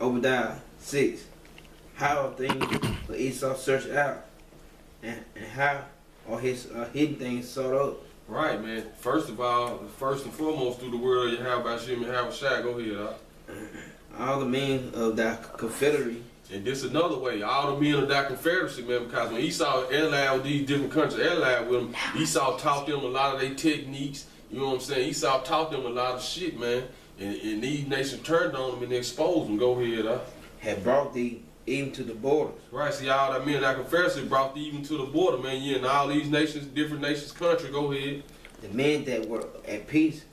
Obadiah 6. How are things for Esau searched out, and how are his hidden things sought up? Right, man. First of all, first and foremost, through the word of Yahweh Hashem and Yahweh Shai, go ahead, All the men of thy confederacy. And this another way, all the men of that confederacy, man, because when Esau allied with these different countries, allied with them, Esau taught them a lot of their techniques, you know what I'm saying? Esau taught them a lot of shit, man. And these nations turned on them and exposed them. Go ahead, Had brought thee even to the borders. Right, see, all that men of that confederacy brought thee even to the border, man. Yeah, and all these nations, different nations' country, go ahead. The men that were at peace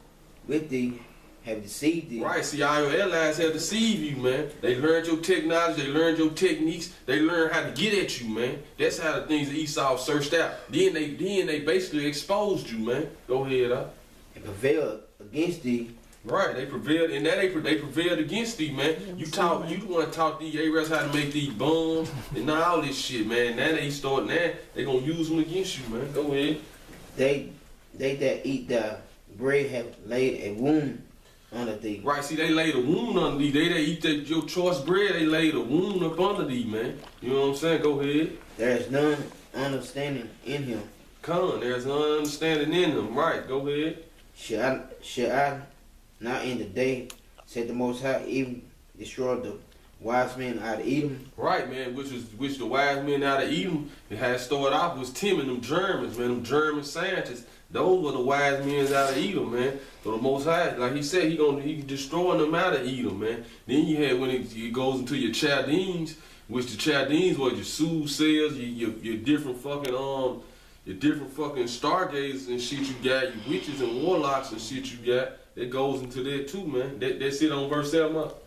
with thee have deceived thee. Right, see, all your allies have deceived you, man. They learned your technology, they learned your techniques, they learned how to get at you, man. That's how the things that Esau searched out. Then they basically exposed you, man. Go ahead, And prevailed against thee. Right, they prevailed, and that they prevailed against thee, man. You want to talk these Arabs how to make these bombs and all this shit, man. Now they gonna use them against you, man. Go ahead. They that eat thy bread have laid a wound under thee. Right, see, they laid a wound under thee. They that eat your choice bread, they laid a wound up under thee, man. You know what I'm saying? Go ahead. There is none understanding in him. There's none understanding in him. Right, go ahead. Should I not in the day, said the Most High, even destroy the wise men out of Edom? Right, man, which the wise men out of Edom had started off was Tim and them Germans, man, them German scientists. Those were the wise men out of Edom, man. So the Most High, like he said, he destroying them out of Edom, man. Then you had when it goes into your Chaldeans, which the Chaldeans were your soothsayers, your different fucking your different fucking stargazers and shit you got, your witches and warlocks and shit you got. That goes into that too, man. That's it on verse 7 up.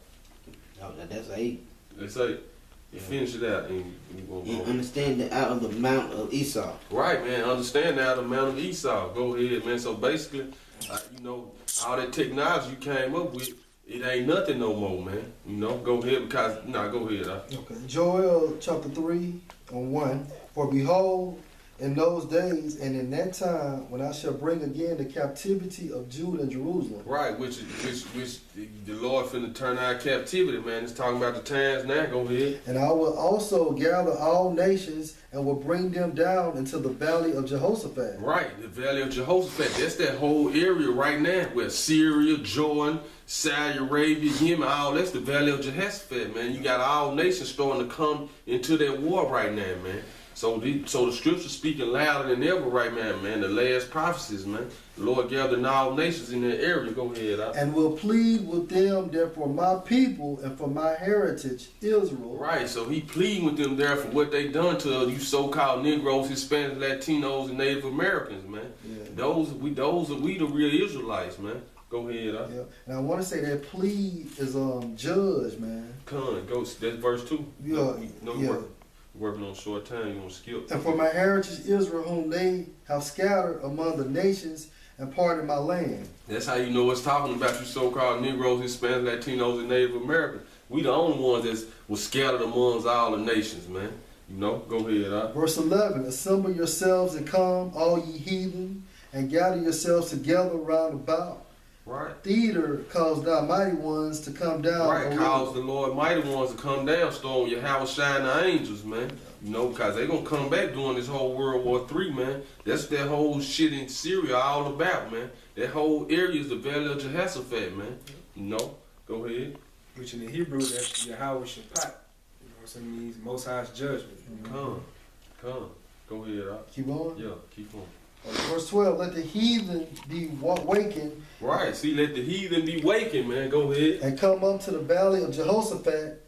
No, that's 8. That's 8. You finish it out and we gonna go. Understand that out of the mount of Esau. Right, man. Understand that out of the mount of Esau. Go ahead, man. So basically, all that technology you came up with, it ain't nothing no more, man. Go ahead because go ahead. Okay. Joel chapter 3:1. For behold, in those days and in that time, when I shall bring again the captivity of Judah and Jerusalem. Right, which the Lord finna turn our captivity, man. It's talking about the times now. Go ahead. And I will also gather all nations and will bring them down into the valley of Jehoshaphat. Right, the valley of Jehoshaphat. That's that whole area right now where Syria, Jordan, Saudi Arabia, Yemen, all that's the valley of Jehoshaphat, man. You got all nations starting to come into that war right now, man. So the scripture speaking louder than ever right now, man. The last prophecies, man. The Lord gathered all nations in that area. Go ahead. And will plead with them there for my people and for my heritage, Israel. Right, so he pleading with them there for what they done to you so-called Negroes, Hispanics, Latinos, and Native Americans, man. Yeah. Those are we the real Israelites, man. Go ahead. Yeah. And I want to say that plead is judge, man. That's verse 2. Yeah. Working on short time, you gonna skip. And for my heritage Israel, whom they have scattered among the nations and parted my land. That's how you know it's talking about you so-called Negroes, Hispanics, Latinos, and Native Americans. We the only ones that was scattered amongst all the nations, man. Go ahead. Verse 11, assemble yourselves and come, all ye heathen, and gather yourselves together round about. Right. Theater caused thy mighty ones to come down. Right, cause the Lord mighty ones to come down, storm your house, shine the angels, man. Because they gonna come back during this whole World War III, man. That's that whole shit in Syria all about, man. That whole area is the valley of Jehoshaphat, man. Go ahead. Which in the Hebrew, that's Yahweh Shabbat. It means Most High's judgment. Come. Go ahead. Keep going? Yeah, keep going. Verse 12, let the heathen be wakened. Right, see, let the heathen be wakened, man. Go ahead. And come up to the valley of Jehoshaphat,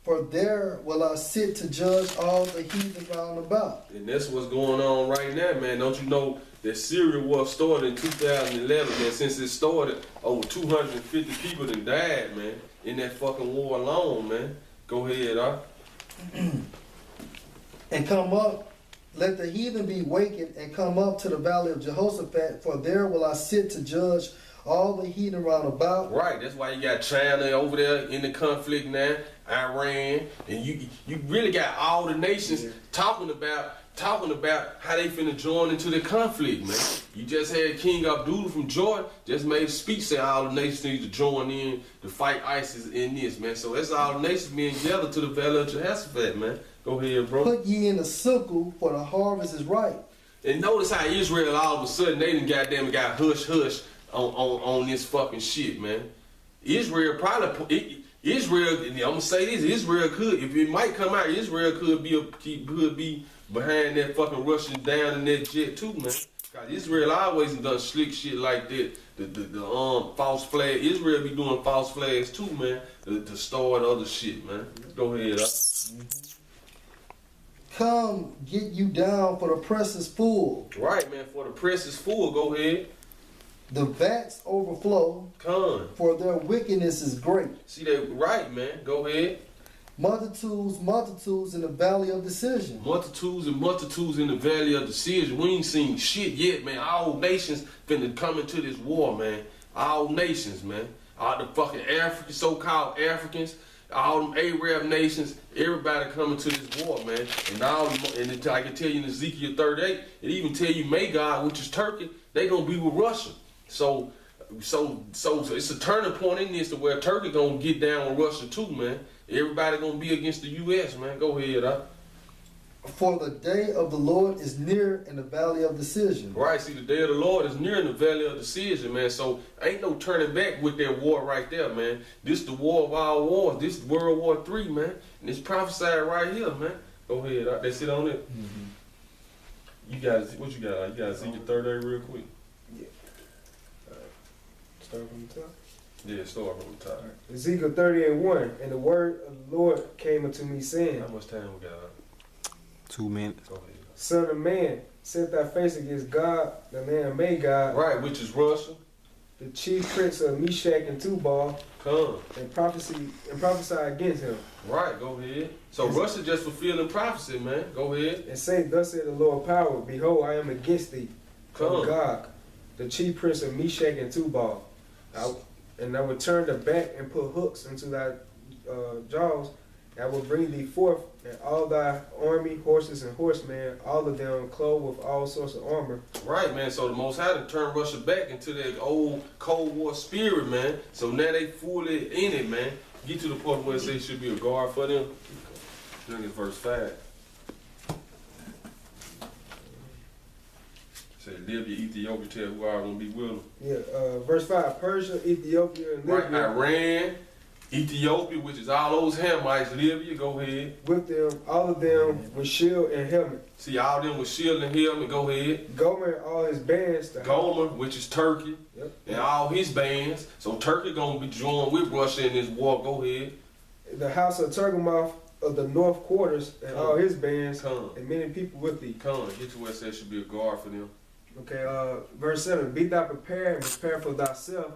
for there will I sit to judge all the heathen round about. And that's what's going on right now, man. Don't you know that Syria war started in 2011, man? Since it started, over 250 people done died, man, in that fucking war alone, man. Go ahead, And come up. Let the heathen be wakened and come up to the valley of Jehoshaphat, for there will I sit to judge all the heathen round about. Right, that's why you got China over there in the conflict now, Iran, and you really got all the nations talking about talking about how they finna join into the conflict, man. You just had King Abdullah from Jordan just made a speech saying all the nations need to join in to fight ISIS in this, man. So that's all the nations being gathered to the Valley of Jehoshaphat, man. Go ahead, bro. Put ye in a circle, for the harvest is ripe. And notice how Israel all of a sudden they done goddamn got hush on this fucking shit, man. Israel probably Israel. I'm gonna say this: Israel could, if it might come out, Israel could be behind that fucking Russian down in that jet too, man. Cause Israel always done slick shit like that. The false flag. Israel be doing false flags too, man. To start other shit, man. Go ahead, Come, get you down, for the press is full. Right, man. For the press is full. Go ahead. The vats overflow, Come. for their wickedness is great. See that right, man. Go ahead. Multitudes, multitudes in the valley of decision. Multitudes and multitudes in the valley of decision. We ain't seen shit yet, man. All nations finna come into this war, man. All nations, man. All the fucking Africans, so-called Africans, all them Arab nations, everybody coming to this war, man. And I can tell you in Ezekiel 38, it even tell you Magog, which is Turkey, they gonna be with Russia. So it's a turning point in this to where Turkey gonna get down with Russia too, man. Everybody gonna be against the U.S., man. Go ahead, For the day of the Lord is near in the valley of decision. Right, see, the day of the Lord is near in the valley of decision, man. So ain't no turning back with that war right there, man. This the war of all wars. This is World War III, man. And it's prophesied right here, man. Go ahead, that's it on it. Mm-hmm. You guys, what you got? You guys see your third day real quick? Yeah. Start from the top. Yeah, start from the top. Right. Ezekiel 38:1, and the word of the Lord came unto me, saying, How much time we got? 2 minutes. Go ahead. Son of man, set thy face against God, the land of Magog, Right, which is Russia. the chief prince of Meshach and Tubal, Come. and prophesy against him, Right, go ahead. So Russia just fulfilling prophecy, man. Go ahead. and say, Thus said the Lord power, behold, I am against thee, Come. Gog, the chief prince of Meshach and Tubal. And I will turn the back and put hooks into thy jaws. And I will bring thee forth, and all thy army, horses and horsemen, all of them clothed with all sorts of armor. Right, man. So the Most High to turn Russia back into that old Cold War spirit, man. So now they fully in it, man. Get to the point where it says should be a guard for them. Look at verse 5. Say Libya, Ethiopia, tell who are going to be with them. Yeah, verse 5, Persia, Ethiopia, and Right, Libya. Iran, Ethiopia, which is all those Hamites, Libya, go ahead. With them, all of them with shield and helmet. See, all them with shield and helmet, go ahead. Gomer and all his bands. Gomer, which is Turkey, Yep. and all his bands. So Turkey gonna be joined with Russia in this war. Go ahead. The house of Turgomoth of the north quarters and all his bands, Come. and many people with thee. Come, get to where it says should be a guard for them. Okay, verse 7, Be thou prepared and prepare for thyself,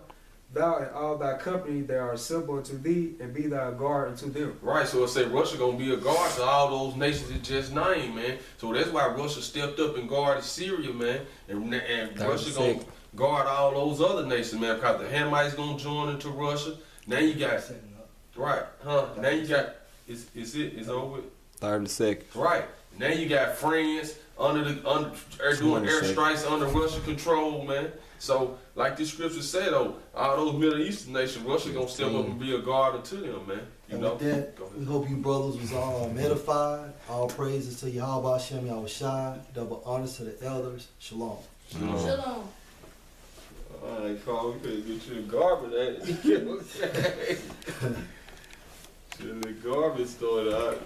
thou and all thy company that are assembled unto thee, and be thy guard unto them. Right, so it say Russia gonna be a guard to all those nations it just named, man. So that's why Russia stepped up and guarded Syria, man. And Russia gonna guard all those other nations, man, because the Hamites gonna join into Russia. Now you got, right, huh? Now you got, it's over with. 30 seconds. Right. Now you got France doing airstrikes under Russian control, man. So, like this scripture said, though, all those Middle Eastern nations, Russia gonna step up and be a guard to them, man. You And know. with that, we hope you brothers was all edified. All praises to Yahweh Hashem Yahushai. Double honors to the elders. Shalom. Shalom. All right, Carl, we could get you a garbage, ain't it? You know what I'm saying? The garbage store out.